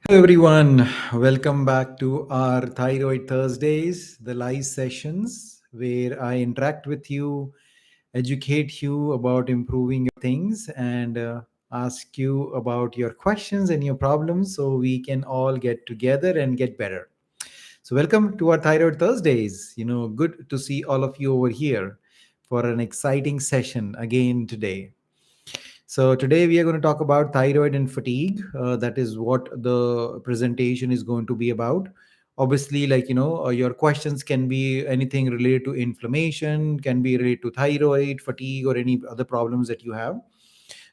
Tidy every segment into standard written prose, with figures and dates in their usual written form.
Hello, everyone. Welcome back to our Thyroid Thursdays, the live sessions where I interact with you, educate you about improving your things, and ask you about your questions and your problems so we can all get together and get better. So, welcome to our Thyroid Thursdays. Good to see all of you over here for an exciting session again today. So today we are going to talk about thyroid and fatigue. That is what the presentation is going to be about. Obviously, your questions can be anything related to inflammation, can be related to thyroid, fatigue, or any other problems that you have.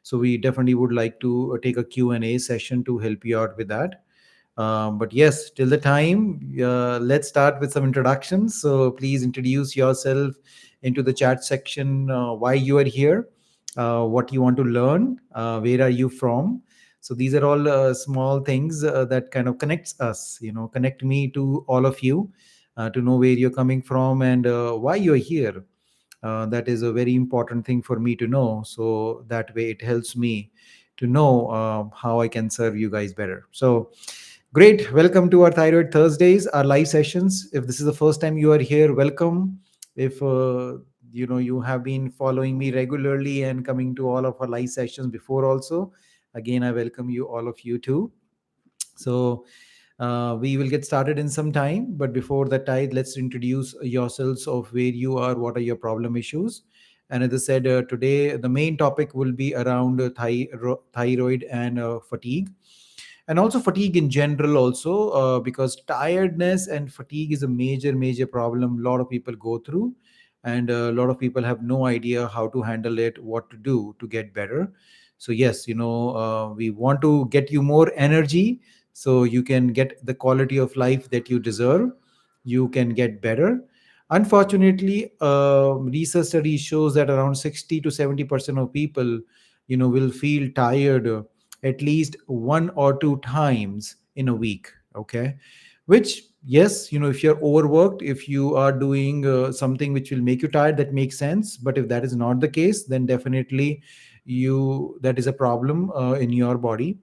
So we definitely would like to take a Q&A session to help you out with that. But yes, till the time, let's start with some introductions. So please introduce yourself into the chat section, why you are here, what you want to learn, where are you from. So these are all small things that kind of connects us, connect me to all of you, to know where you're coming from and why you're here. That is a very important thing for me to know. So that way it helps me to know how I can serve you guys better. So great. Welcome to our Thyroid Thursdays, our live sessions. If this is the first time you are here, welcome. If you have been following me regularly and coming to all of our live sessions before also, again I welcome you all of you too. So we will get started in some time, but before that time, let's introduce yourselves of where you are, what are your problem issues. And as I said, today the main topic will be around thyroid and fatigue, and also fatigue in general also, because tiredness and fatigue is a major problem a lot of people go through, and a lot of people have no idea how to handle it, what to do to get better. So yes, we want to get you more energy so you can get the quality of life that you deserve, you can get better. Unfortunately, research study shows that around 60 to 70% of people will feel tired at least one or two times in a week. Okay, which, yes, if you're overworked, if you are doing something which will make you tired, that makes sense. But if that is not the case, then definitely that is a problem in your body,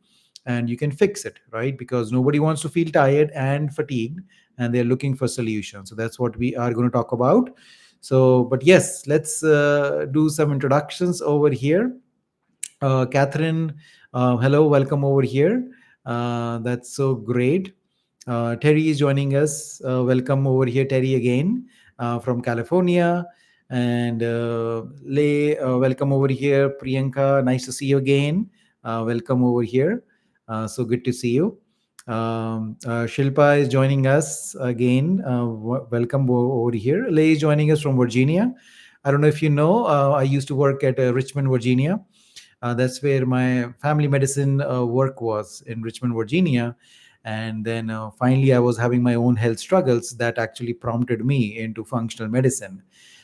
and you can fix it, right? Because nobody wants to feel tired and fatigued, and they're looking for solutions. So that's what we are going to talk about. So but yes, let's do some introductions over here. Catherine, hello, welcome over here. That's so great. Terry is joining us. Welcome over here, Terry, again from California. And Lay, welcome over here. Priyanka, nice to see you again. Welcome over here. So good to see you. Shilpa is joining us again. Welcome over here. Lay is joining us from Virginia. I don't know if you know, I used to work at Richmond, Virginia. That's where my family medicine work was, in Richmond, Virginia. And then finally, I was having my own health struggles that actually prompted me into functional medicine.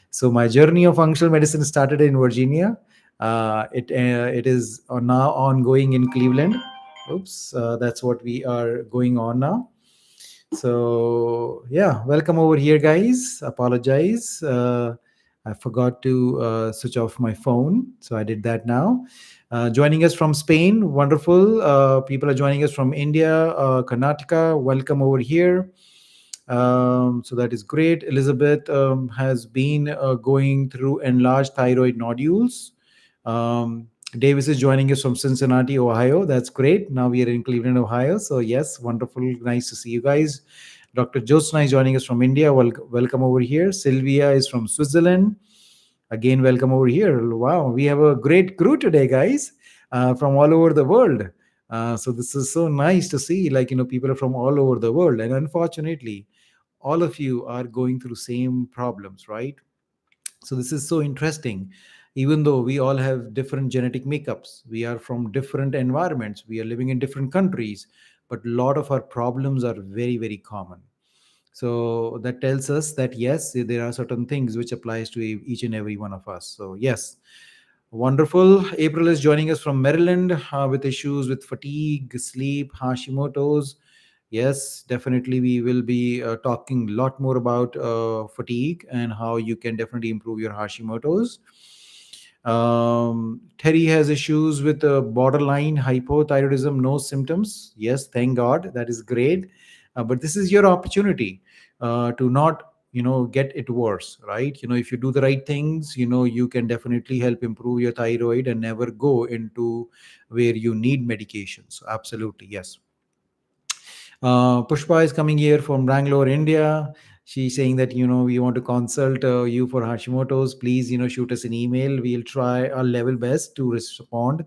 So my journey of functional medicine started in Virginia. It is now ongoing in Cleveland. Oops, that's what we are going on now. So yeah, welcome over here, guys. Apologize. I forgot to switch off my phone, so I did that now. Joining us from Spain, wonderful. People are joining us from India, Karnataka. Welcome over here. So that is great. Elizabeth has been going through enlarged thyroid nodules. Davis is joining us from Cincinnati, Ohio. That's great. Now we are in Cleveland, Ohio. So yes, wonderful. Nice to see you guys. Dr. Jyotsna is joining us from India. Welcome over here. Sylvia is from Switzerland. Again, welcome over here. Wow, we have a great crew today, guys, from all over the world. So this is so nice to see, people are from all over the world. And unfortunately, all of you are going through same problems, right? So this is so interesting. Even though we all have different genetic makeups, we are from different environments, we are living in different countries, but a lot of our problems are very common. So that tells us that yes, there are certain things which applies to each and every one of us. So yes, wonderful. April is joining us from Maryland with issues with fatigue, sleep, Hashimoto's. Yes, definitely. We will be talking a lot more about fatigue and how you can definitely improve your Hashimoto's. Terry has issues with borderline hypothyroidism, no symptoms. Yes, thank God. That is great. But this is your opportunity to not, get it worse, right? If you do the right things, you can definitely help improve your thyroid and never go into where you need medication. So, absolutely, yes. Pushpa is coming here from Bangalore, India. She's saying that we want to consult you for Hashimoto's. Please, shoot us an email. We'll try our level best to respond.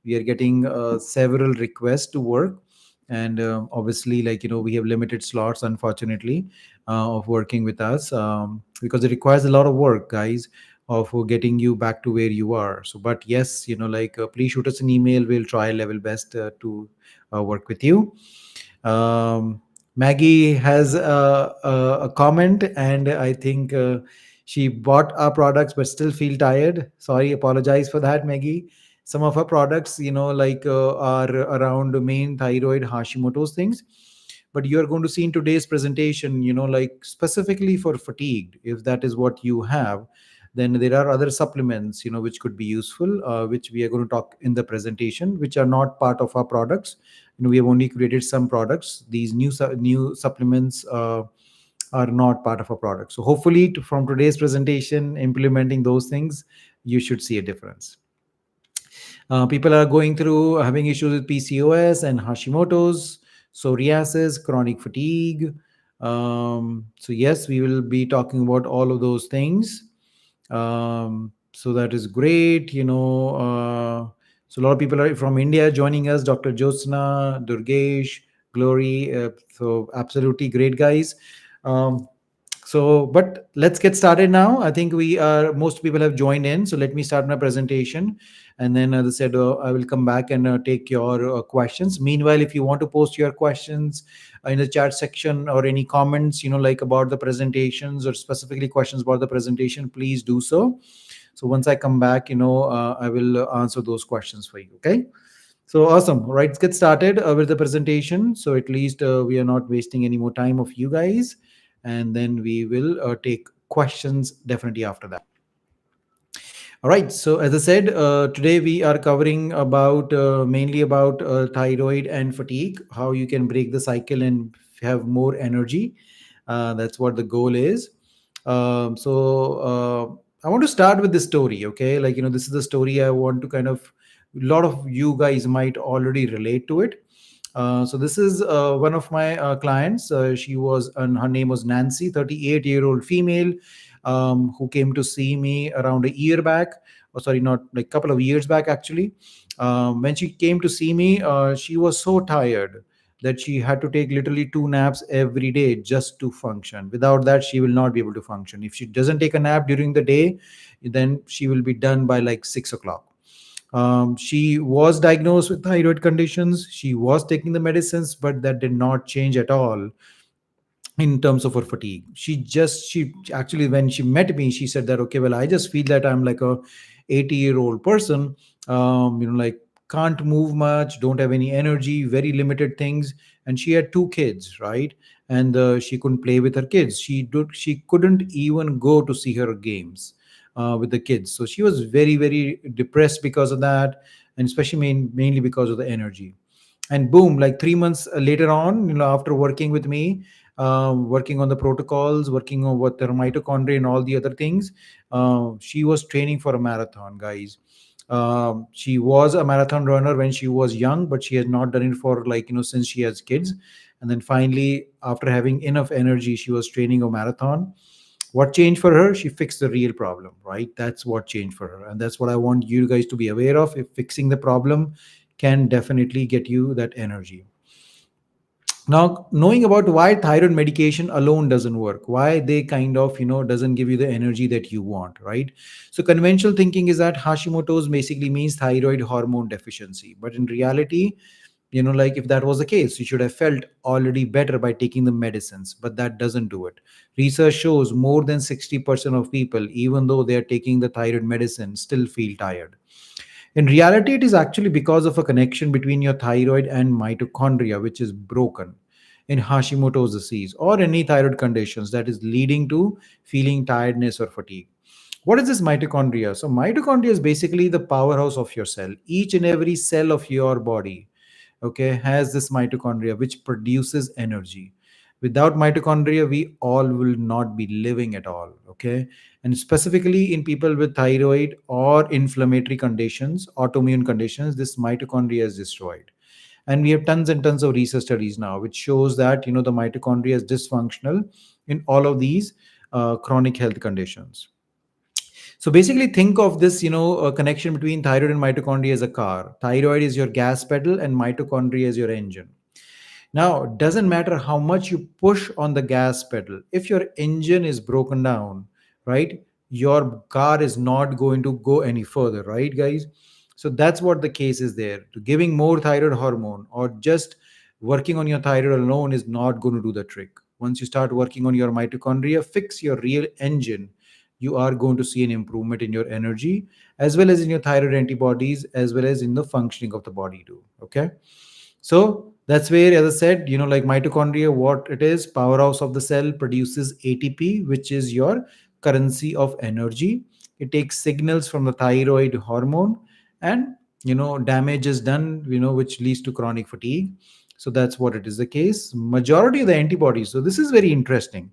We are getting several requests to work, and obviously, like we have limited slots, unfortunately, of working with us because it requires a lot of work, guys, of getting you back to where you are. So, but yes, please shoot us an email. We'll try level best to work with you. um, Maggie has a comment, and I think she bought our products but still feel tired. Sorry, apologize for that, Maggie. Some of our products, are around the main thyroid Hashimoto's things. But you are going to see in today's presentation, like specifically for fatigue, if that is what you have, then there are other supplements, which could be useful, which we are going to talk in the presentation, which are not part of our products. We have only created some products. These new supplements are not part of our product. So hopefully, from today's presentation, implementing those things, you should see a difference. People are going through having issues with PCOS and Hashimoto's, psoriasis, chronic fatigue. So yes, we will be talking about all of those things. So that is great. So a lot of people are from India joining us. Dr. Jyotsna, Durgesh, Glory. So absolutely great, guys. But let's get started now. I think most people have joined in. So let me start my presentation. And then, as I said, I will come back and take your questions. Meanwhile, if you want to post your questions in the chat section or any comments, like about the presentations or specifically questions about the presentation, please do so. So once I come back, I will answer those questions for you. Okay. So awesome. All right, let's get started with the presentation. So at least we are not wasting any more time of you guys. And then we will take questions definitely after that. All right. So as I said, today we are covering about mainly about thyroid and fatigue, how you can break the cycle and have more energy. That's what the goal is. I want to start with this story. Okay, this is the story I want to kind of. A lot of you guys might already relate to it. So this is one of my clients. And her name was Nancy, 38-year-old female, who came to see me around a year back. Oh, sorry, not like a couple of years back actually. When she came to see me, she was so tired that she had to take literally 2 naps every day just to function. Without that, she will not be able to function. If she doesn't take a nap during the day, then she will be done by like 6 o'clock. She was diagnosed with thyroid conditions. She was taking the medicines, but that did not change at all in terms of her fatigue. She actually, when she met me, she said that, okay, well, I just feel that I'm like a 80-year-old person, like can't move much, don't have any energy, very limited things. And she had 2 kids, right? And she couldn't play with her kids. She couldn't even go to see her games with the kids. So she was very, very depressed because of that, and especially mainly because of the energy. And boom, like 3 months later on, after working with me, working on the protocols, working on what their mitochondria and all the other things, she was training for a marathon, guys. She was a marathon runner when she was young, but she has not done it for since she has kids. And then finally, after having enough energy, she was training a marathon. What changed for her? She fixed the real problem, right? That's what changed for her. And that's what I want you guys to be aware of. If fixing the problem can definitely get you that energy. Now, knowing about why thyroid medication alone doesn't work, why they kind of doesn't give you the energy that you want, right? So conventional thinking is that Hashimoto's basically means thyroid hormone deficiency, but in reality, like if that was the case, you should have felt already better by taking the medicines, but that doesn't do it. Research shows more than 60% of people, even though they are taking the thyroid medicine, still feel tired. In reality, it is actually because of a connection between your thyroid and mitochondria, which is broken in Hashimoto's disease or any thyroid conditions that is leading to feeling tiredness or fatigue. What is this mitochondria? So mitochondria is basically the powerhouse of your cell. Each and every cell of your body, okay, has this mitochondria which produces energy. Without mitochondria, we all will not be living at all, okay? And specifically in people with thyroid or inflammatory conditions, autoimmune conditions, this mitochondria is destroyed. And we have tons and tons of research studies now which shows that the mitochondria is dysfunctional in all of these chronic health conditions. So basically, think of this, a connection between thyroid and mitochondria as a car. Thyroid is your gas pedal, and mitochondria is your engine. Now, it doesn't matter how much you push on the gas pedal. If your engine is broken down, right, your car is not going to go any further, right, guys? So that's what the case is there. To giving more thyroid hormone or just working on your thyroid alone is not going to do the trick. Once you start working on your mitochondria, fix your real engine, you are going to see an improvement in your energy as well as in your thyroid antibodies as well as in the functioning of the body too. Okay. So that's where, as I said, like mitochondria, what it is, powerhouse of the cell produces ATP, which is your currency of energy. It takes signals from the thyroid hormone, and damage is done, which leads to chronic fatigue. So that's what it is the case. Majority of the antibodies. So this is very interesting.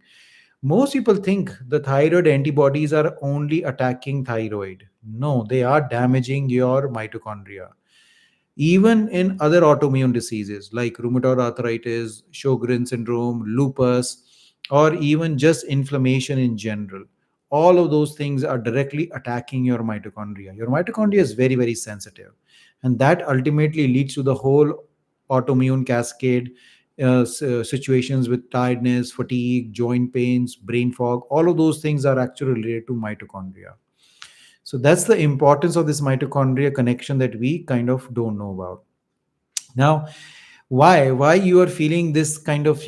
Most people think the thyroid antibodies are only attacking thyroid. No, they are damaging your mitochondria. Even in other autoimmune diseases like rheumatoid arthritis, Sjogren syndrome, lupus, or even just inflammation in general, all of those things are directly attacking your mitochondria. Your mitochondria is very, very sensitive, and that ultimately leads to the whole autoimmune cascade. Situations with tiredness, fatigue, joint pains, brain fog, all of those things are actually related to mitochondria. So that's the importance of this mitochondria connection that we kind of don't know about. Now, why you are feeling this kind of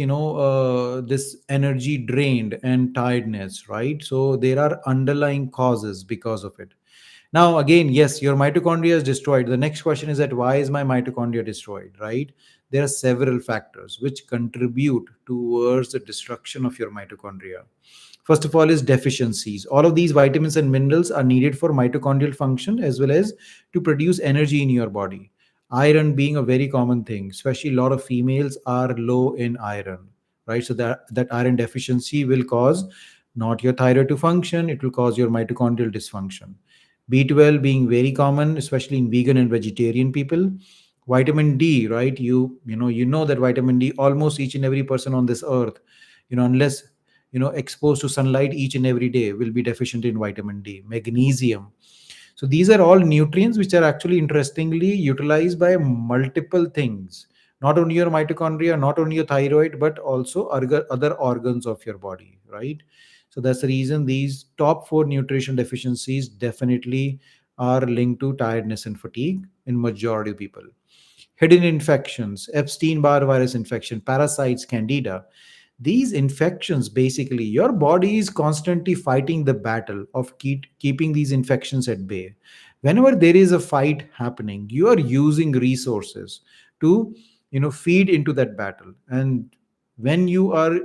this energy drained and tiredness, right? So there are underlying causes because of it. Now, again, yes, your mitochondria is destroyed. The next question is that why is my mitochondria destroyed, right? There are several factors which contribute towards the destruction of your mitochondria. First of all is deficiencies. All of these vitamins and minerals are needed for mitochondrial function as well as to produce energy in your body. Iron being a very common thing, especially a lot of females are low in iron, right? So that iron deficiency will cause not your thyroid to function, it will cause your mitochondrial dysfunction. B12 being very common, especially in vegan and vegetarian people. Vitamin D, right? You know that vitamin D, almost each and every person on this earth, unless exposed to sunlight each and every day, will be deficient in vitamin D. Magnesium. So these are all nutrients which are actually interestingly utilized by multiple things, not only your mitochondria, not only your thyroid, but also other organs of your body, right? So that's the reason these top four nutrition deficiencies definitely are linked to tiredness and fatigue in majority of people. Hidden infections, Epstein-Barr virus infection, parasites, candida, these infections, basically your body is constantly fighting the battle of keeping these infections at bay. Whenever there is a fight happening, you are using resources to feed into that battle. And when you are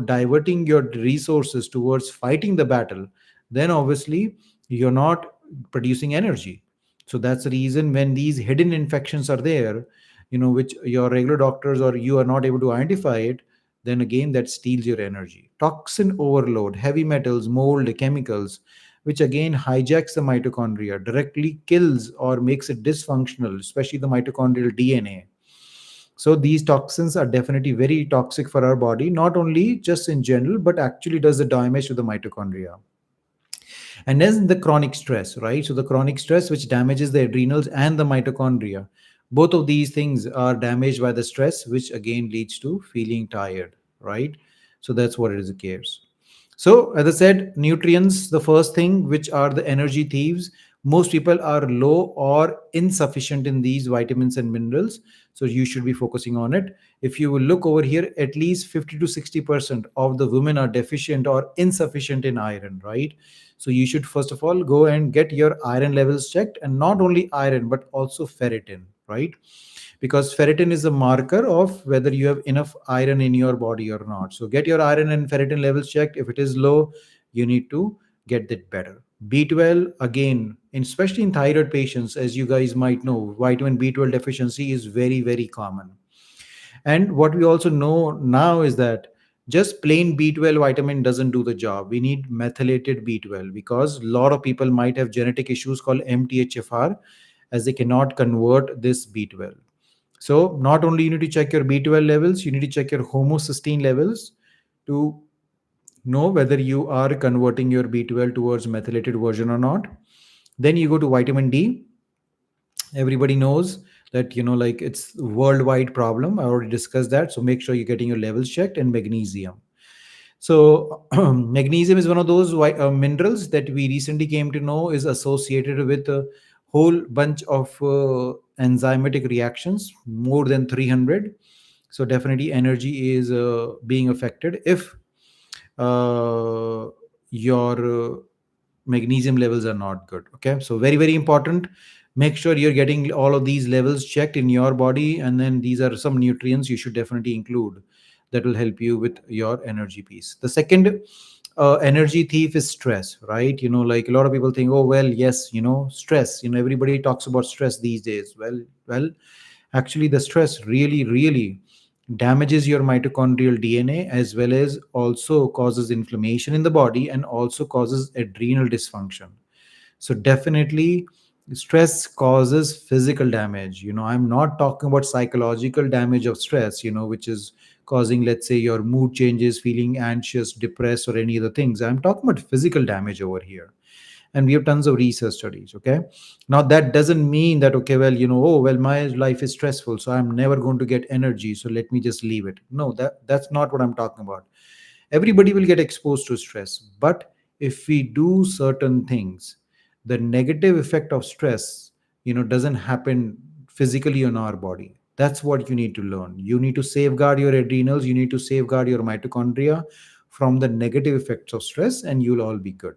diverting your resources towards fighting the battle, then obviously you're not producing energy. So that's the reason when these hidden infections are there, which your regular doctors or you are not able to identify it, then again that steals your energy. Toxin overload, heavy metals, mold, chemicals, which again hijacks the mitochondria, directly kills or makes it dysfunctional, especially the mitochondrial DNA. So these toxins are definitely very toxic for our body, not only just in general, but actually does the damage to the mitochondria. And then the chronic stress, right? So the chronic stress, which damages the adrenals and the mitochondria. Both of these things are damaged by the stress, which again leads to feeling tired, right? So that's what it is, the case. So, as I said, nutrients, the first thing, which are the energy thieves. Most people are low or insufficient in these vitamins and minerals. So, you should be focusing on it. If you will look over here, at least 50 to 60% of the women are deficient or insufficient in iron, right? So, you should first of all go and get your iron levels checked, and not only iron, but also ferritin, right? Because ferritin is a marker of whether you have enough iron in your body or not. So get your iron and ferritin levels checked. If it is low, you need to get that better. B12, again, especially in thyroid patients, as you guys might know, vitamin B12 deficiency is very, very common. And what we also know now is that just plain B12 vitamin doesn't do the job. We need methylated B12 because a lot of people might have genetic issues called MTHFR, as they cannot convert this B12. So not only you need to check your B12 levels, you need to check your homocysteine levels to know whether you are converting your B12 towards methylated version or not. Then you go to vitamin D. Everybody knows that, like, it's worldwide problem. I already discussed that. So make sure you're getting your levels checked. And magnesium. So magnesium is one of those minerals that we recently came to know is associated with a whole bunch of enzymatic reactions, more than 300. So definitely energy is being affected if uh, your magnesium levels are not good. Okay, so very, very important. Make sure you're getting all of these levels checked in your body, and then these are some nutrients you should definitely include that will help you with your energy piece. The second energy thief is stress, right? Like, a lot of people think, oh well, yes, stress, everybody talks about stress these days. Well, actually the stress really, really damages your mitochondrial DNA, as well as also causes inflammation in the body and also causes adrenal dysfunction. So definitely stress causes physical damage. I'm not talking about psychological damage of stress, which is causing, let's say, your mood changes, feeling anxious, depressed, or any other things. I'm talking about physical damage over here. And we have tons of research studies. Okay, now that doesn't mean that, okay, well, oh well, my life is stressful, so I'm never going to get energy, so let me just leave it. No, that's not what I'm talking about. Everybody will get exposed to stress, but if we do certain things, the negative effect of stress, doesn't happen physically on our body. That's what you need to learn. You need to safeguard your adrenals, you need to safeguard your mitochondria from the negative effects of stress, and you'll all be good.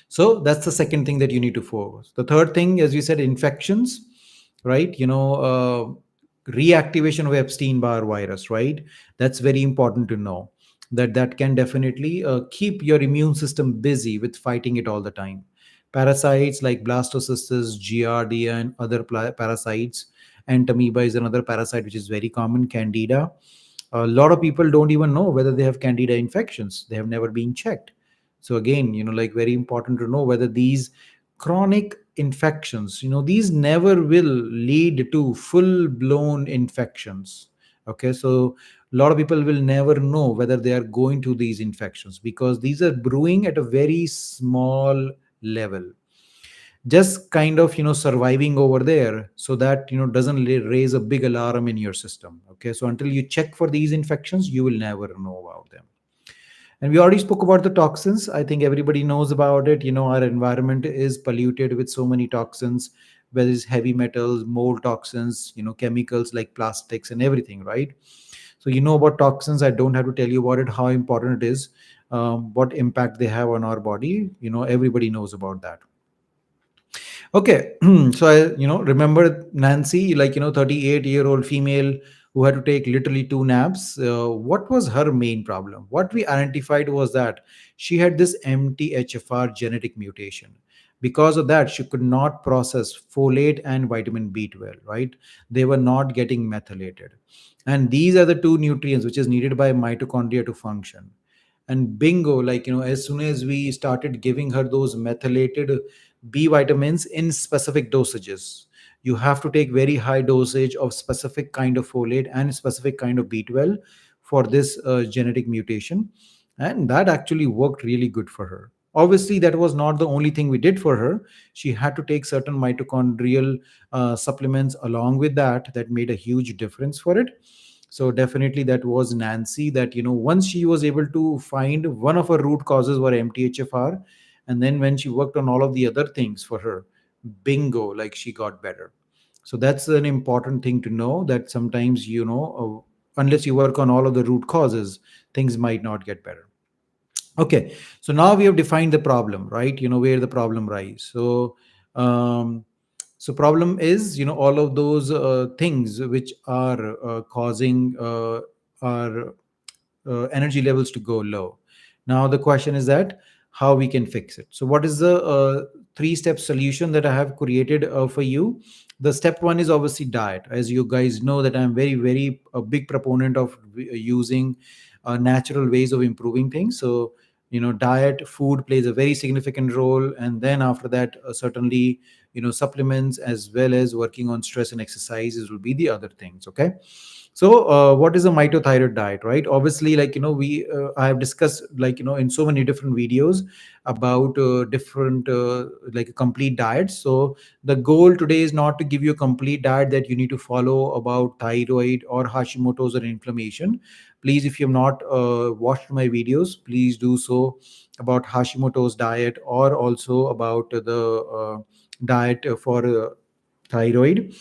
So that's the second thing that you need to focus. The third thing, as we said, infections, right? Reactivation of Epstein-Barr virus, right? That's very important to know. That can definitely keep your immune system busy with fighting it all the time. Parasites like blastocystis, giardia, and other parasites. And amoeba is another parasite which is very common. Candida. A lot of people don't even know whether they have candida infections. They have never been checked. So again, like, very important to know whether these chronic infections, these never will lead to full blown infections. Okay, so a lot of people will never know whether they are going to these infections because these are brewing at a very small level, just kind of surviving over there, so that doesn't raise a big alarm in your system. Okay, so until you check for these infections, you will never know about them. And we already spoke about the toxins. I think everybody knows about it. Our environment is polluted with so many toxins, whether it's heavy metals, mold toxins, chemicals like plastics and everything, right? So about toxins. I don't have to tell you about it, how important it is, what impact they have on our body. Everybody knows about that. Okay, so I, remember Nancy, like, 38-year-old female who had to take literally two naps. What was her main problem? What we identified was that she had this MTHFR genetic mutation. Because of that, she could not process folate and vitamin B12, right? They were not getting methylated. And these are the two nutrients which is needed by mitochondria to function. And bingo, like, as soon as we started giving her those methylated B vitamins in specific dosages, you have to take very high dosage of specific kind of folate and specific kind of B12 for this genetic mutation. And that actually worked really good for her. Obviously that was not the only thing we did for her. She had to take certain mitochondrial supplements along with that made a huge difference for it. So definitely that was Nancy, that once she was able to find one of her root causes were MTHFR, and then when she worked on all of the other things for her, bingo, like, she got better. So that's an important thing to know, that sometimes, unless you work on all of the root causes, things might not get better. Okay, so now we have defined the problem, right? Where the problem lies. Um, so problem is, all of those things which are causing our energy levels to go low. Now the question is that, how we can fix it. So what is the three-step solution that I have created for you? The step one is obviously diet. As you guys know that I'm very, very a big proponent of using natural ways of improving things. So diet, food plays a very significant role, and then after that certainly supplements as well as working on stress and exercises will be the other things. Okay. So what is a mitothyroid diet, right? Obviously, like we I have discussed, like in so many different videos about different like a complete diets. So the goal today is not to give you a complete diet that you need to follow about thyroid or Hashimoto's or inflammation. Please, if you have not watched my videos, please do so about Hashimoto's diet, or also about the diet for thyroid.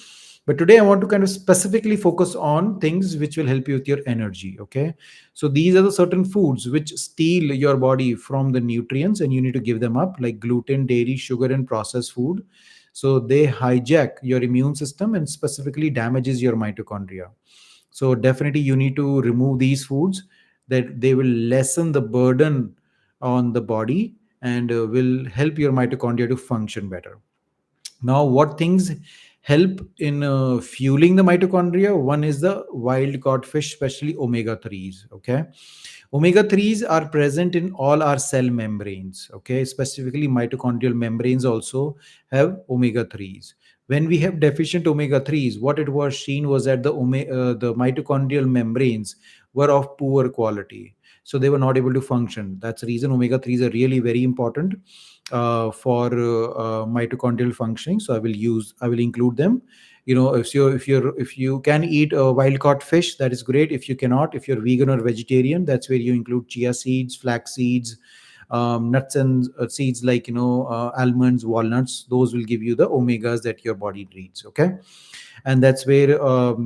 But today I want to kind of specifically focus on things which will help you with your energy. Okay. So these are the certain foods which steal your body from the nutrients and you need to give them up, like gluten, dairy, sugar, and processed food. So they hijack your immune system and specifically damages your mitochondria. So definitely you need to remove these foods, that they will lessen the burden on the body and will help your mitochondria to function better. Now, what things help in fueling the mitochondria? One is the wild caught fish, especially omega 3s. Okay. Omega 3s are present in all our cell membranes. Okay. Specifically, mitochondrial membranes also have omega 3s. When we have deficient omega 3s, what it was seen was that the mitochondrial membranes were of poor quality. So they were not able to function. That's the reason omega 3s are really very important for mitochondrial functioning. So I will include them. If you can eat a wild caught fish, that is great. If you cannot, if you're vegan or vegetarian, that's where you include chia seeds, flax seeds, nuts and seeds like almonds, walnuts. Those will give you the omegas that your body needs. Okay. And that's where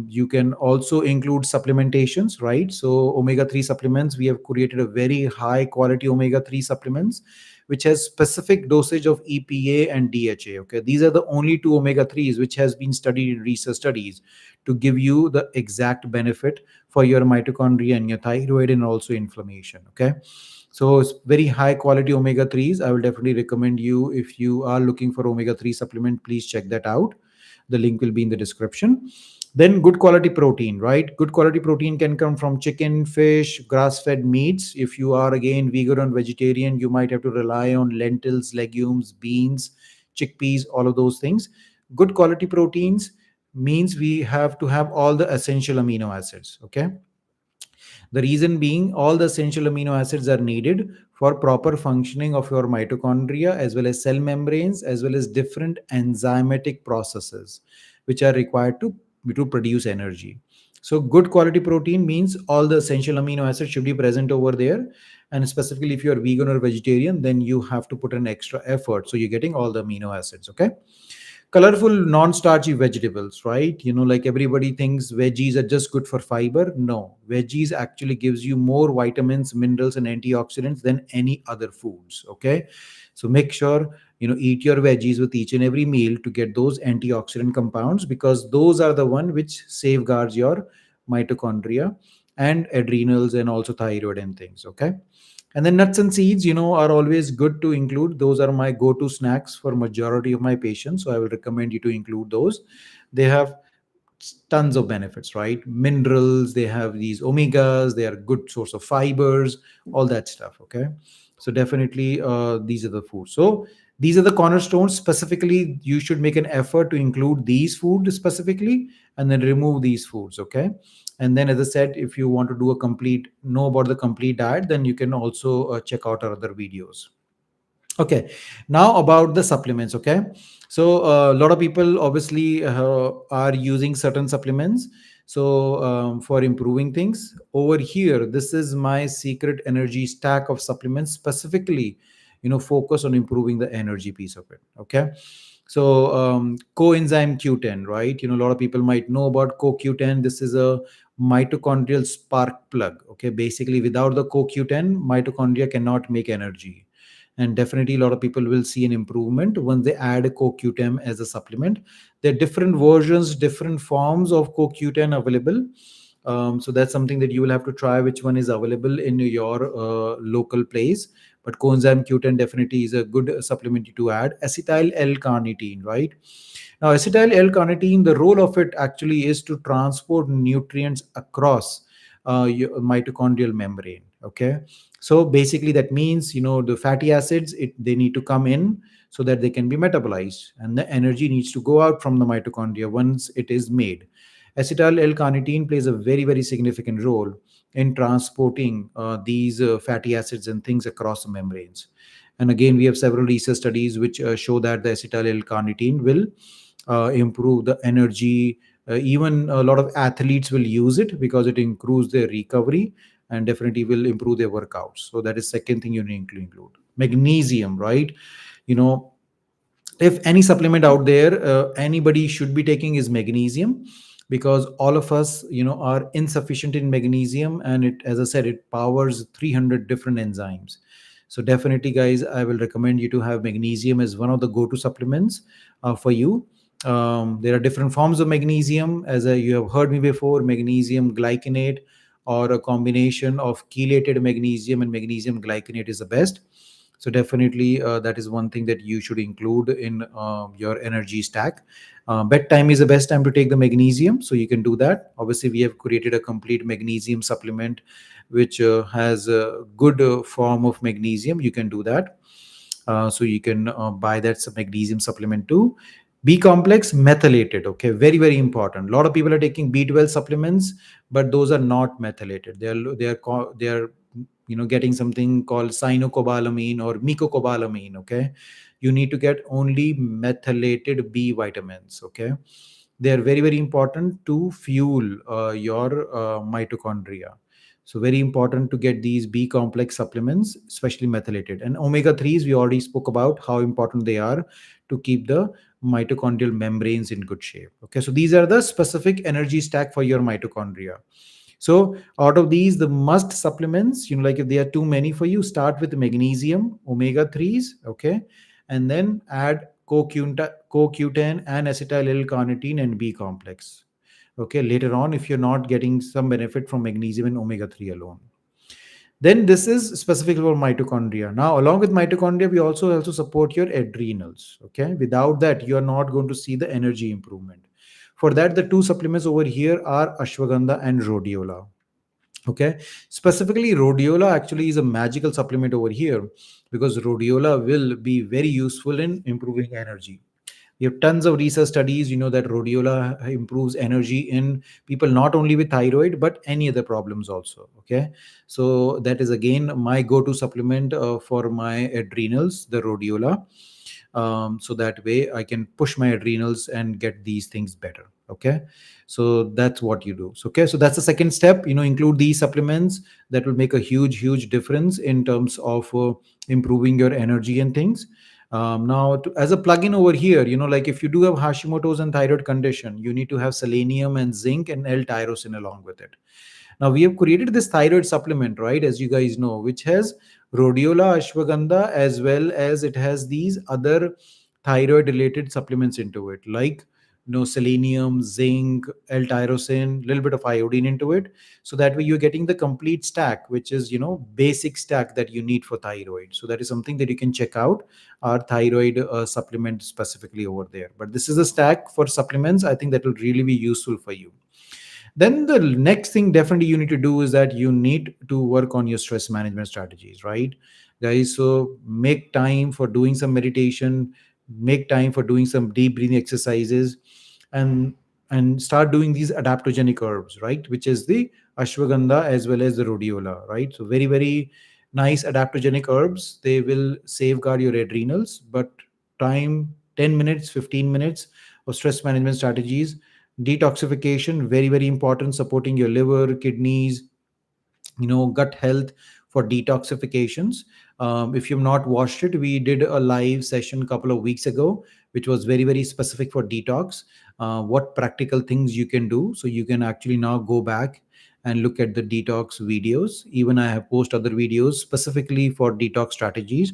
you can also include supplementations, right? So omega 3 supplements, we have created a very high quality omega 3 supplements which has specific dosage of EPA and DHA. Okay, these are the only two omega 3s which has been studied in research studies to give you the exact benefit for your mitochondria and your thyroid and also inflammation. Okay, so it's very high quality omega 3s. I will definitely recommend you, if you are looking for omega 3 supplement, please check that out. The link will be in the description. Then good quality protein, right? Good quality protein can come from chicken, fish, grass fed meats. If you are again vegan or vegetarian, you might have to rely on lentils, legumes, beans, chickpeas, all of those things. Good quality proteins means we have to have all the essential amino acids. Okay, the reason being, all the essential amino acids are needed for proper functioning of your mitochondria, as well as cell membranes, as well as different enzymatic processes which are required to produce energy. So, good quality protein means all the essential amino acids should be present over there. And specifically, if you're vegan or vegetarian, then you have to put an extra effort. So, you're getting all the amino acids. Okay. Colorful non-starchy vegetables, right? Like everybody thinks veggies are just good for fiber. No, veggies actually gives you more vitamins, minerals, and antioxidants than any other foods. Okay, so make sure eat your veggies with each and every meal to get those antioxidant compounds, because those are the one which safeguards your mitochondria and adrenals and also thyroid and things. Okay, and then nuts and seeds, are always good to include. Those are my go-to snacks for majority of my patients. So I will recommend you to include those. They have tons of benefits, right? Minerals, they have these omegas, they are good source of fibers, all that stuff. Okay. So definitely these are the foods. So these are the cornerstones. Specifically, you should make an effort to include these foods specifically and then remove these foods. Okay. And then, as I said, if you want to do a complete, know about the complete diet, then you can also check out our other videos. Okay, now about the supplements. Okay, so a lot of people obviously are using certain supplements. So for improving things over here, this is my secret energy stack of supplements, specifically, focus on improving the energy piece of it. Okay, so coenzyme Q10, right? A lot of people might know about CoQ10. This is a mitochondrial spark plug. Okay, basically, without the CoQ10, mitochondria cannot make energy. And definitely, a lot of people will see an improvement when they add CoQ10 as a supplement. There are different versions, different forms of CoQ10 available. So that's something that you will have to try which one is available in your local place. but coenzyme Q10 definitely is a good supplement to add. Acetyl L-carnitine, right? Now, acetyl L-carnitine, the role of it actually is to transport nutrients across your mitochondrial membrane. Okay, so basically that means the fatty acids they need to come in so that they can be metabolized, and the energy needs to go out from the mitochondria once it is made. Acetyl L-carnitine plays a very very significant role in transporting these fatty acids and things across the membranes. And again, we have several research studies which show that the acetyl L-carnitine will improve the energy. Even a lot of athletes will use it because it improves their recovery and definitely will improve their workouts. So that is second thing you need to include. Magnesium, right? You know, if any supplement out there anybody should be taking is magnesium, because all of us are insufficient in magnesium, and it, as I said, it powers 300 different enzymes. So definitely guys, I will recommend you to have magnesium as one of the go-to supplements for you. There are different forms of magnesium, as you have heard me before: magnesium glycinate, or a combination of chelated magnesium and magnesium glycinate is the best. So definitely that is one thing that you should include in your energy stack. Bedtime is the best time to take the magnesium, so you can do that. Obviously we have created a complete magnesium supplement which has a good form of magnesium. You can do that. So you can buy that magnesium supplement too. B complex methylated, okay, very very important. A lot of people are taking B12 supplements, but those are not methylated. They are getting something called cyanocobalamin or mecobalamin. Okay, you need to get only methylated B vitamins. Okay, they are very very important to fuel your mitochondria. So very important to get these B complex supplements, especially methylated. And omega 3s, we already spoke about how important they are to keep the mitochondrial membranes in good shape. Okay, so these are the specific energy stack for your mitochondria. So out of these, the must supplements, like if there are too many for you, start with magnesium, omega 3s, okay, and then add CoQ10 and acetyl L-carnitine and B complex. Okay, later on, if you're not getting some benefit from magnesium and omega 3 alone. Then this is specific for mitochondria. Now, along with mitochondria, we also support your adrenals. Okay, without that, you are not going to see the energy improvement. For that, the two supplements over here are ashwagandha and rhodiola. Okay, specifically rhodiola actually is a magical supplement over here, because rhodiola will be very useful in improving energy. We have tons of research studies, that rhodiola improves energy in people not only with thyroid but any other problems also. Okay, so that is again my go-to supplement for my adrenals, the rhodiola. So that way I can push my adrenals and get these things better. Okay, so that's what you do. So okay, so that's the second step. Include these supplements. That will make a huge difference in terms of improving your energy and things. Now, as a plugin over here, like if you do have Hashimoto's and thyroid condition, you need to have selenium and zinc and L-tyrosine along with it. Now, we have created this thyroid supplement, right, as you guys know, which has rhodiola, ashwagandha, as well as it has these other thyroid related supplements into it, like selenium, zinc, L-tyrosine, little bit of iodine into it. So that way you're getting the complete stack, which is basic stack that you need for thyroid. So that is something that you can check out our thyroid supplement specifically over there. But this is a stack for supplements. I think that will really be useful for you. Then the next thing definitely you need to do is that you need to work on your stress management strategies, right, guys? So make time for doing some meditation, make time for doing some deep breathing exercises, and start doing these adaptogenic herbs, right, which is the ashwagandha as well as the rhodiola, right? So very very nice adaptogenic herbs. They will safeguard your adrenals. But time, 10 minutes, 15 minutes of stress management strategies. Detoxification, very very important, supporting your liver, kidneys, gut health for detoxifications. If you've not watched it, we did a live session a couple of weeks ago which was very very specific for detox. What practical things you can do, so you can actually now go back and look at the detox videos. Even I have posted other videos specifically for detox strategies.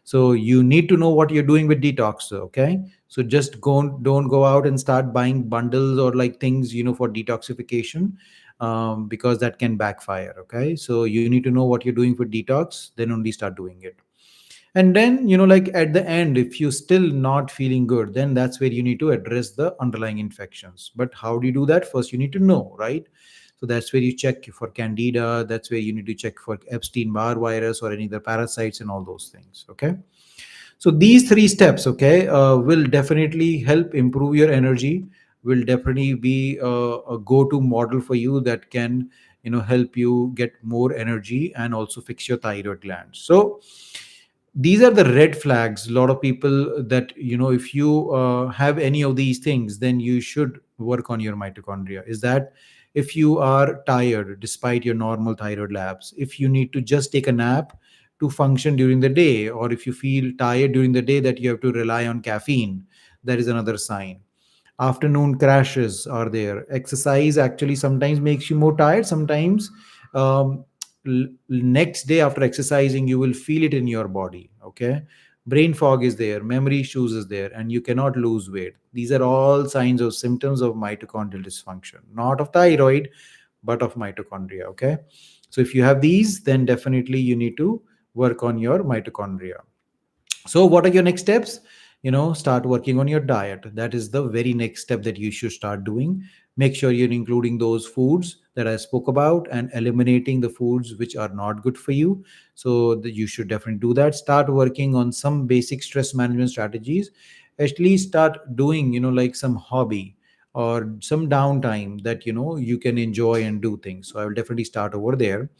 So you need to know what you're doing with detox. Okay, so just don't go out and start buying bundles or like things for detoxification. because that can backfire. Okay, so you need to know what you're doing for detox, then only start doing it. And then, like at the end, if you're still not feeling good, then that's where you need to address the underlying infections. But how do you do that? First, you need to know, right? So that's where you check for candida. That's where you need to check for Epstein-Barr virus or any other parasites and all those things. Okay. So these three steps, okay, will definitely help improve your energy, will definitely be a go-to model for you that can, help you get more energy and also fix your thyroid gland. So these are the red flags. A lot of people that, if you have any of these things, then you should work on your mitochondria. Is that if you are tired despite your normal thyroid labs, if you need to just take a nap to function during the day, or if you feel tired during the day that you have to rely on caffeine, that is another sign. Afternoon crashes are there. Exercise actually sometimes makes you more tired. Sometimes next day after exercising, you will feel it in your body. Okay, brain fog is there, memory issues is there, and you cannot lose weight. These are all signs of symptoms of mitochondrial dysfunction, not of thyroid, but of mitochondria. Okay, so if you have these, then definitely you need to work on your mitochondria. So what are your next steps? Start working on your diet. That is the very next step that you should start doing. Make sure you're including those foods that I spoke about and eliminating the foods which are not good for you. So that you should definitely do that. Start working on some basic stress management strategies. At least start doing, like some hobby or some downtime that you can enjoy and do things. So I will definitely start over there.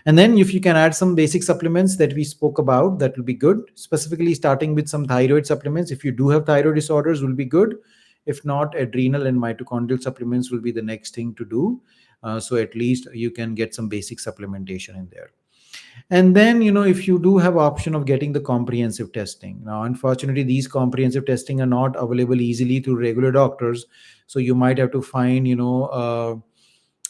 And then if you can add some basic supplements that we spoke about, that will be good. Specifically starting with some thyroid supplements. If you do have thyroid disorders, will be good. If not, adrenal and mitochondrial supplements will be the next thing to do. So at least you can get some basic supplementation in there. And then, if you do have option of getting the comprehensive testing. Now, unfortunately, these comprehensive testing are not available easily through regular doctors. So you might have to find,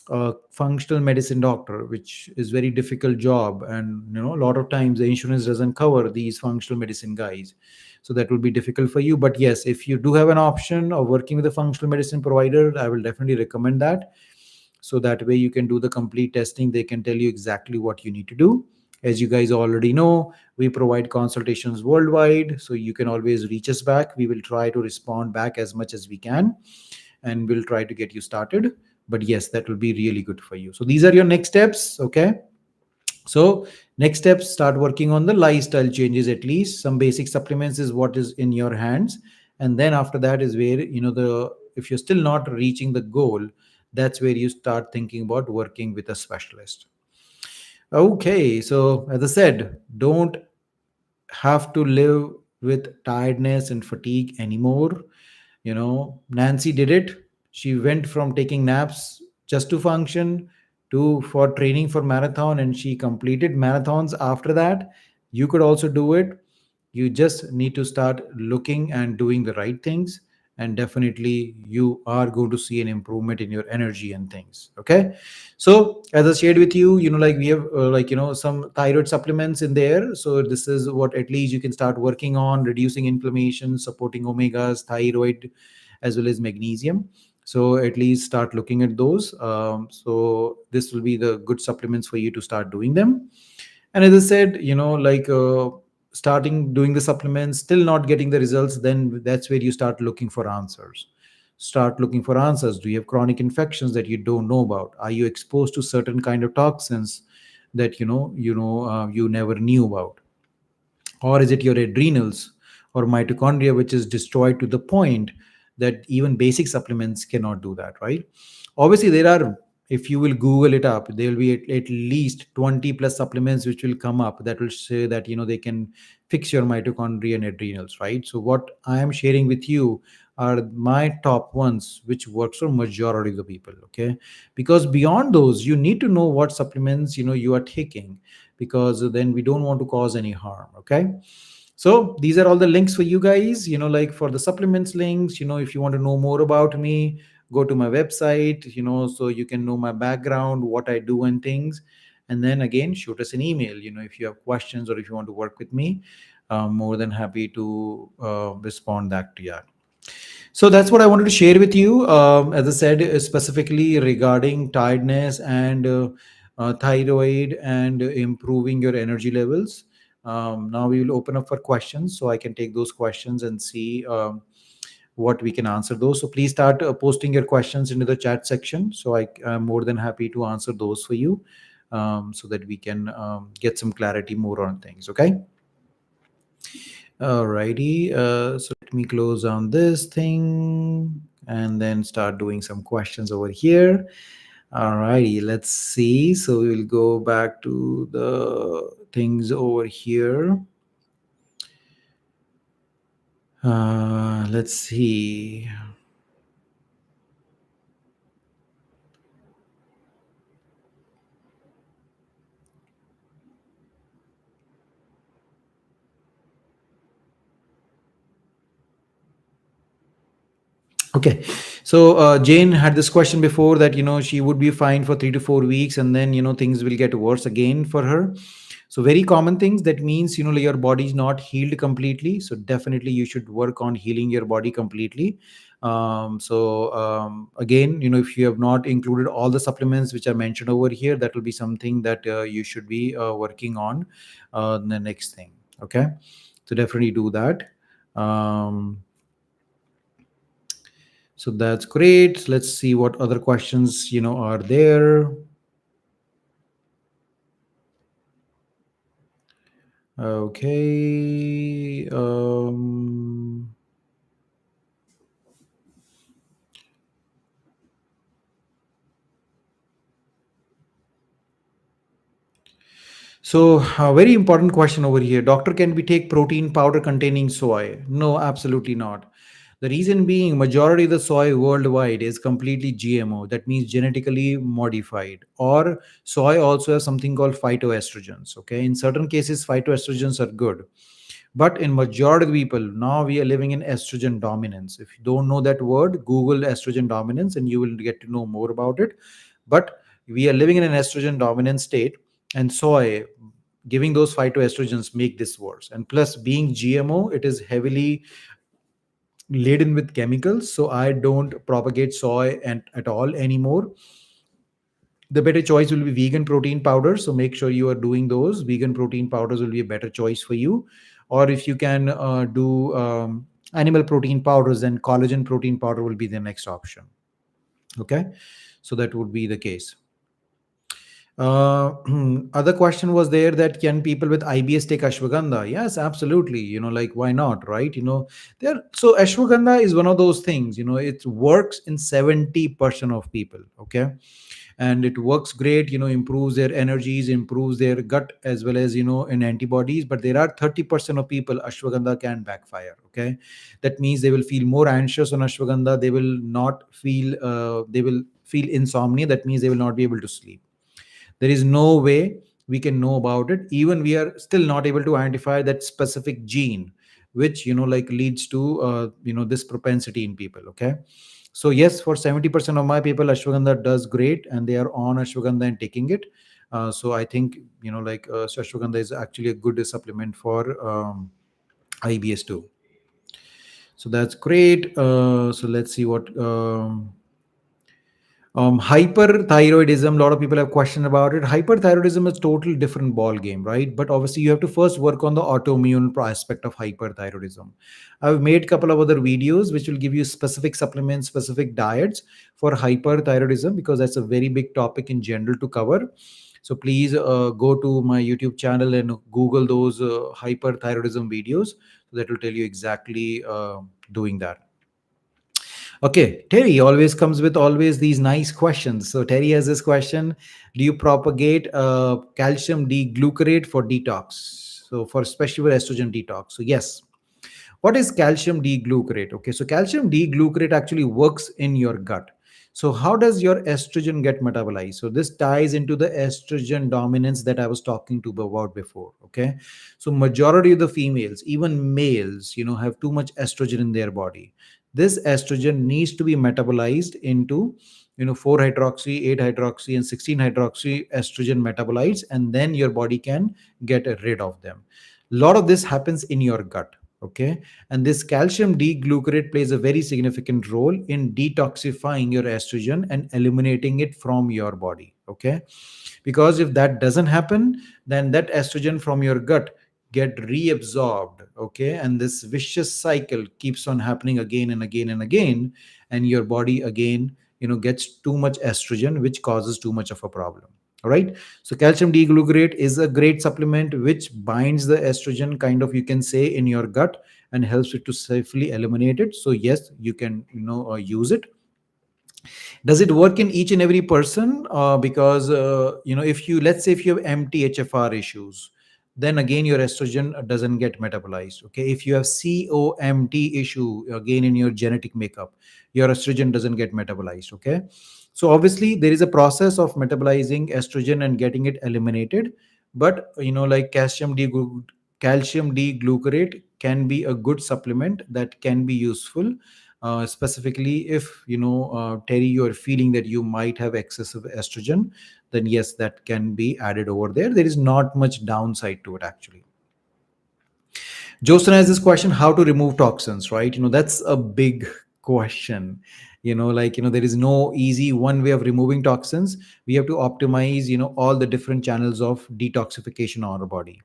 a functional medicine doctor, which is very difficult job. And, a lot of times the insurance doesn't cover these functional medicine guys. So that will be difficult for you. But yes, if you do have an option of working with a functional medicine provider, I will definitely recommend that. So that way you can do the complete testing. They can tell you exactly what you need to do. As you guys already know, we provide consultations worldwide, so you can always reach us back. We will try to respond back as much as we can, and we'll try to get you started. But yes, that will be really good for you. So these are your next steps. Okay, so next steps, start working on the lifestyle changes. At least some basic supplements is what is in your hands. And then after that is where, the if you're still not reaching the goal, that's where you start thinking about working with a specialist. Okay, so as I said, don't have to live with tiredness and fatigue anymore. Nancy did it. She went from taking naps just to function to for training for marathon, and she completed marathons after that. You could also do it. You just need to start looking and doing the right things, and definitely you are going to see an improvement in your energy and things. Okay, so as I shared with you, like we have some thyroid supplements in there. So this is what at least you can start working on: reducing inflammation, supporting omegas, thyroid, as well as magnesium. So at least start looking at those. So this will be the good supplements for you to start doing them. And as I said, starting doing the supplements, still not getting the results, then that's where you start looking for answers. Start looking for answers. Do you have chronic infections that you don't know about? Are you exposed to certain kind of toxins that you never knew about? Or is it your adrenals or mitochondria which is destroyed to the point that even basic supplements cannot do that, right? Obviously there are, if you will google it up, there will be at least 20 plus supplements which will come up that will say that they can fix your mitochondria and adrenals, right? So what I am sharing with you are my top ones which works for majority of the people. Okay, because beyond those you need to know what supplements you are taking, because then we don't want to cause any harm. Okay, so these are all the links for you guys, like for the supplements links. If you want to know more about me, go to my website, so you can know my background, what I do and things. And then again, shoot us an email, if you have questions or if you want to work with me. I'm more than happy to respond back to you. So that's what I wanted to share with you. As I said, specifically regarding tiredness and thyroid and improving your energy levels. Now we will open up for questions, so I can take those questions and see what we can answer those. So please start posting your questions into the chat section. So am more than happy to answer those for you, so that we can get some clarity more on things. Okay. Alrighty. So let me close on this thing and then start doing some questions over here. Alrighty. Let's see. So we will go back to the things over here. Let's see. Okay. So Jane had this question before that, she would be fine for 3 to 4 weeks and then, things will get worse again for her. So very common things. That means, your body is not healed completely. So definitely you should work on healing your body completely. Again, if you have not included all the supplements which are mentioned over here, that will be something that you should be working on the next thing. Okay. So definitely do that. Um, so that's great. Let's see what other questions, are there. Okay. So, a very important question over here. Doctor, can we take protein powder containing soy? No, absolutely not. The reason being, majority of the soy worldwide is completely GMO. That means genetically modified. Or soy also has something called phytoestrogens. Okay, in certain cases, phytoestrogens are good, but in majority of the people now we are living in estrogen dominance. If you don't know that word, Google estrogen dominance, and you will get to know more about it. But we are living in an estrogen dominant state, and soy giving those phytoestrogens make this worse. And plus, being GMO, it is heavily laden with chemicals. So I don't propagate soy at all anymore. The better choice will be vegan protein powders. So make sure you are doing those. Vegan protein powders will be a better choice for you. Or if you can do animal protein powders, then collagen protein powder will be the next option. Okay. So that would be the case. Uh, Other question was there that can people with IBS take ashwagandha? Yes, absolutely. Like why not, right? There. So ashwagandha is one of those things. It works in 70% of people. Okay, and it works great. Improves their energies, improves their gut as well as in antibodies. But there are 30% of people ashwagandha can backfire. Okay, that means they will feel more anxious on ashwagandha. They will not feel. They will feel insomnia. That means they will not be able to sleep. There is no way we can know about it. Even we are still not able to identify that specific gene which like leads to this propensity in people. Okay, so yes, for 70% of my people, ashwagandha does great, and they are on ashwagandha and taking it. So I think so ashwagandha is actually a good supplement for IBS too. So that's great. So let's see what hyperthyroidism. A lot of people have questioned about it. Hyperthyroidism is totally different ball game, right? But obviously you have to first work on the autoimmune aspect of hyperthyroidism. I've made a couple of other videos which will give you specific supplements, specific diets for hyperthyroidism, because that's a very big topic in general to cover. So please go to my YouTube channel and Google those hyperthyroidism videos. So that will tell you exactly doing that. Okay, Terry always comes with always these nice questions. So Terry has this question: do you propagate calcium D-glucarate for detox? So for especially for estrogen detox. So yes. What is calcium D-glucarate? Okay, so calcium D-glucarate actually works in your gut. So how does your estrogen get metabolized? So this ties into the estrogen dominance that I was talking to about before. Okay, so majority of the females, even males, have too much estrogen in their body. This estrogen needs to be metabolized into 4 hydroxy, 8 hydroxy, and 16 hydroxy estrogen metabolites, and then your body can get rid of them. A lot of this happens in your gut. Okay, and this calcium D-glucarate plays a very significant role in detoxifying your estrogen and eliminating it from your body. Okay, because if that doesn't happen, then that estrogen from your gut get reabsorbed. Okay, and this vicious cycle keeps on happening again and again and again, and your body again gets too much estrogen, which causes too much of a problem. All right, so calcium D-glucarate is a great supplement which binds the estrogen, kind of, you can say, in your gut, and helps it to safely eliminate it. So yes, you can use it. Does it work in each and every person? Because if you, let's say, if you have MTHFR issues, then again your estrogen doesn't get metabolized. Okay, if you have COMT issue, again in your genetic makeup, your estrogen doesn't get metabolized. Okay, so obviously there is a process of metabolizing estrogen and getting it eliminated. But like calcium D glucarate can be a good supplement that can be useful, specifically if Terry, you're feeling that you might have excessive estrogen. Then yes, that can be added over there. There is not much downside to it, actually. Joseph has this question: how to remove toxins, right? That's a big question. There is no easy one way of removing toxins. We have to optimize all the different channels of detoxification on our body.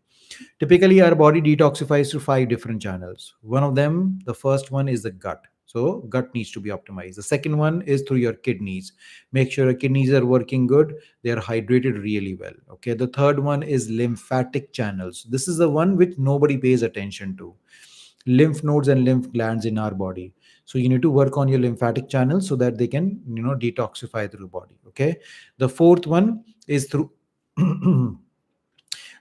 Typically, our body detoxifies through five different channels. One of them, the first one, is the gut. So, gut needs to be optimized. The second one is through your kidneys. Make sure your kidneys are working good, they are hydrated really well. Okay. The third one is lymphatic channels. This is the one which nobody pays attention to. Lymph nodes and lymph glands in our body. So, you need to work on your lymphatic channels so that they can, detoxify through the body. Okay. The fourth one is through.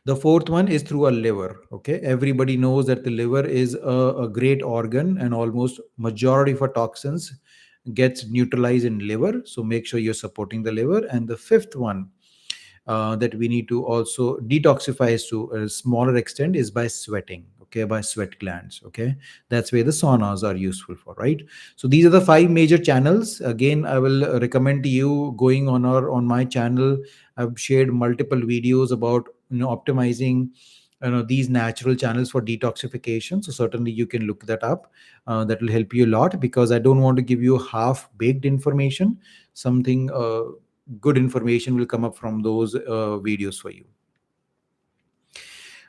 The fourth one is through a liver. Okay, everybody knows that the liver is a great organ, and almost majority of our toxins gets neutralized in liver. So make sure you're supporting the liver. And the fifth one that we need to also detoxify to a smaller extent is by sweating. Okay, by sweat glands. Okay, that's where the saunas are useful for, right? So these are the five major channels. Again, I will recommend to you going on my channel. I've shared multiple videos about optimizing these natural channels for detoxification. So certainly you can look that up. That will help you a lot, because I don't want to give you half baked information. Something good information will come up from those videos for you.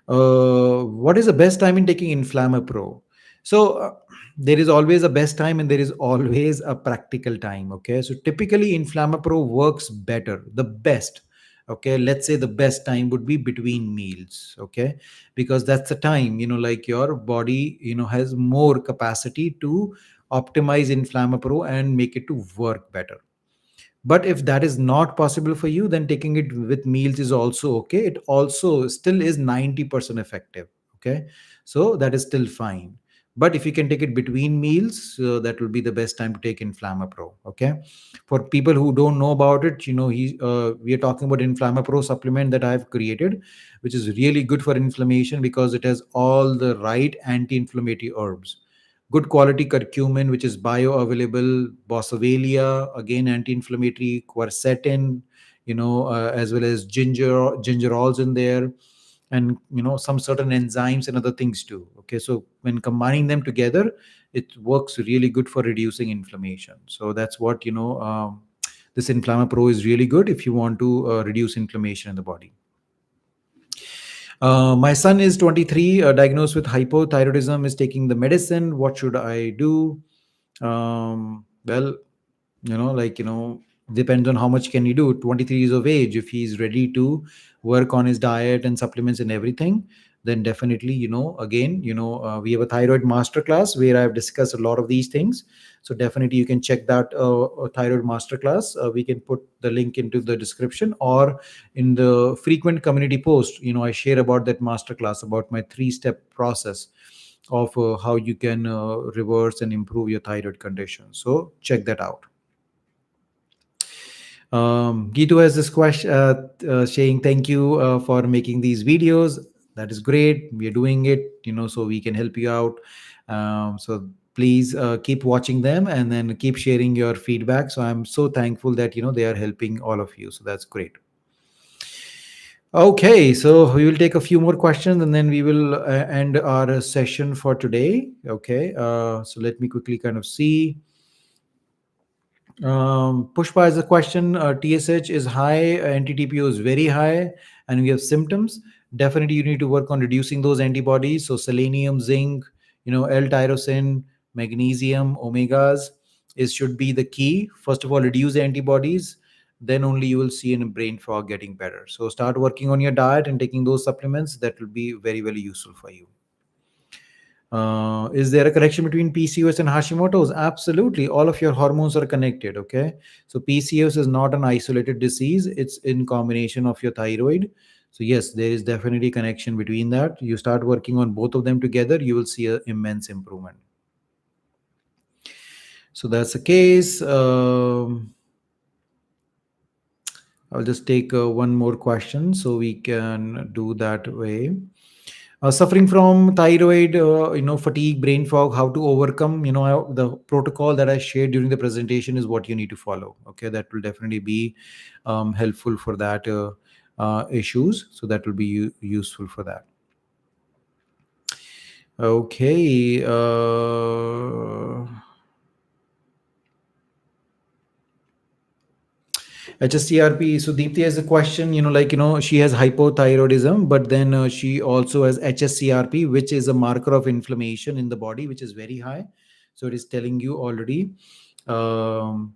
What is the best time in taking Inflamapro? So there is always a best time and there is always a practical time. Okay, so typically Inflamapro works better, the best. Okay, let's say the best time would be between meals. Okay, because that's the time like your body has more capacity to optimize Inflamapro and make it to work better. But if that is not possible for you, then taking it with meals is also okay. It also still is 90% effective. Okay, so that is still fine. But if you can take it between meals, that will be the best time to take Inflamapro. Okay, for people who don't know about it, we are talking about Inflamapro supplement that I've created, which is really good for inflammation because it has all the right anti-inflammatory herbs. Good quality curcumin, which is bioavailable, boswellia, again anti-inflammatory, quercetin, as well as gingerols in there, and some certain enzymes and other things too. Okay, so when combining them together, it works really good for reducing inflammation. So that's what this Inflamapro is really good if you want to reduce inflammation in the body. My son is 23, diagnosed with hypothyroidism, is taking the medicine. What should I do? Well, depends on how much can you do. 23 years of age, if he's ready to work on his diet and supplements and everything, then definitely, again, we have a thyroid masterclass where I've discussed a lot of these things. So definitely you can check that thyroid masterclass. We can put the link into the description, or in the frequent community post. I share about that masterclass, about my 3-step process of how you can reverse and improve your thyroid condition. So check that out. Gitu has this question saying, thank you for making these videos. That is great. We are doing it, so we can help you out. So please keep watching them and then keep sharing your feedback. So I'm so thankful that, they are helping all of you. So that's great. Okay, so we will take a few more questions and then we will end our session for today. Okay, so let me quickly kind of see. Pushpa is a question. TSH is high, NTTPO is very high, and we have symptoms. Definitely, you need to work on reducing those antibodies. So, selenium, zinc, L-tyrosine, magnesium, omegas is should be the key. First of all, reduce the antibodies. Then only you will see in brain fog getting better. So, start working on your diet and taking those supplements. That will be very, very useful for you. Is there a connection between PCOS and Hashimoto's? Absolutely. All of your hormones are connected. Okay. So PCOS is not an isolated disease, it's in combination of your thyroid. So, yes, there is definitely a connection between that. You start working on both of them together, you will see an immense improvement. So, that's the case. I'll just take one more question so we can do that way. Suffering from thyroid, fatigue, brain fog, how to overcome, the protocol that I shared during the presentation is what you need to follow. Okay, that will definitely be helpful for that issues. So that will be useful for that. Okay. HSCRP. So Deepthi has a question, she has hypothyroidism, but then she also has HSCRP, which is a marker of inflammation in the body, which is very high. So it is telling you already, um,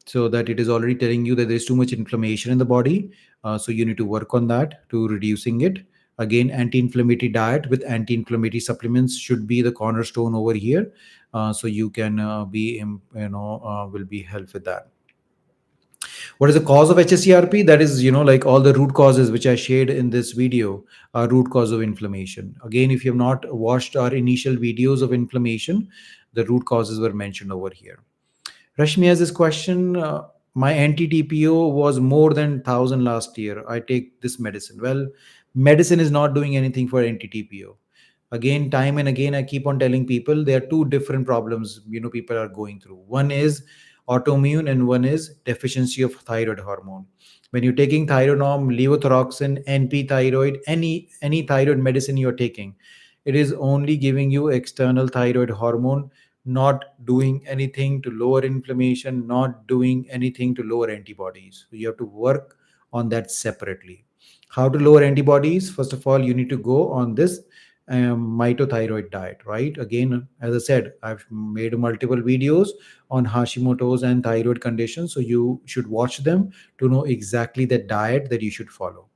so that it is already telling you that there's too much inflammation in the body. So you need to work on that to reducing it. Again, anti-inflammatory diet with anti-inflammatory supplements should be the cornerstone over here. So you can will be help with that. What is the cause of HSCRP? That is, like all the root causes which I shared in this video are root cause of inflammation. Again, if you have not watched our initial videos of inflammation, the root causes were mentioned over here. Rashmi has this question. My anti-TPO was more than 1,000 last year. I take this medicine. Well, medicine is not doing anything for anti-TPO. Again, time and again, I keep on telling people there are two different problems people are going through. One is autoimmune and one is deficiency of thyroid hormone. When you're taking thyronorm, levothyroxine, NP thyroid, any thyroid medicine you're taking, it is only giving you external thyroid hormone, not doing anything to lower inflammation, not doing anything to lower antibodies. So you have to work on that separately. How to lower antibodies? First of all, you need to go on this mitothyroid diet, right? Again, as I said, I've made multiple videos on Hashimoto's and thyroid conditions, so you should watch them to know exactly the diet that you should follow.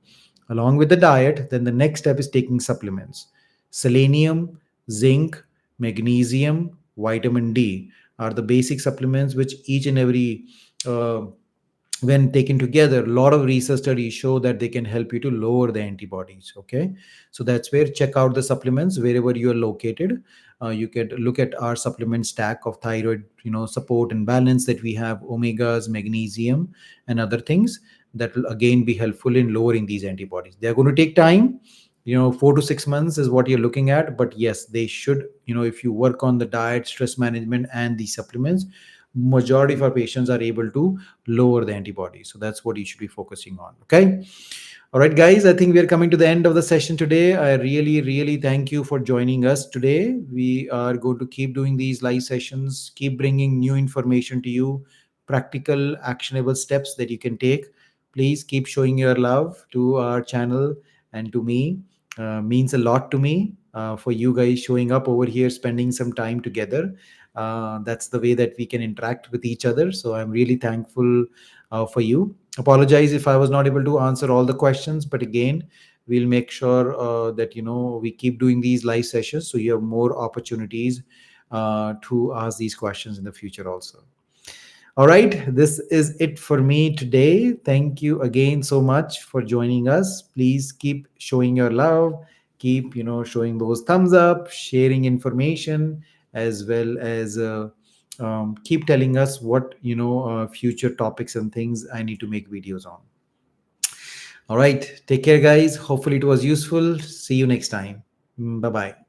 Along with the diet, then the next step is taking supplements. Selenium, zinc, magnesium, vitamin D are the basic supplements which each and every uh, when taken together, a lot of research studies show that they can help you to lower the antibodies. Okay, so that's where check out the supplements wherever you are located. You can look at our supplement stack of thyroid support and balance that we have, omegas, magnesium, and other things that will again be helpful in lowering these antibodies. They're going to take time. 4 to 6 months is what you're looking at, but yes, they should, if you work on the diet, stress management, and the supplements, majority of our patients are able to lower the antibodies. So that's what you should be focusing on. Okay. All right, guys, I think we are coming to the end of the session today. I really, really thank you for joining us today. We are going to keep doing these live sessions, keep bringing new information to you, practical, actionable steps that you can take. Please keep showing your love to our channel and to me. Means a lot to me for you guys showing up over here, spending some time together. That's the way that we can interact with each other. So I'm really thankful for you. Apologize if I was not able to answer all the questions, but again, we'll make sure that we keep doing these live sessions so you have more opportunities to ask these questions in the future also. All right, this is it for me today. Thank you again so much for joining us. Please keep showing your love, keep showing those thumbs up, sharing information, as well as keep telling us what future topics and things I need to make videos on. All right, take care, guys. Hopefully, it was useful. See you next time. Bye bye.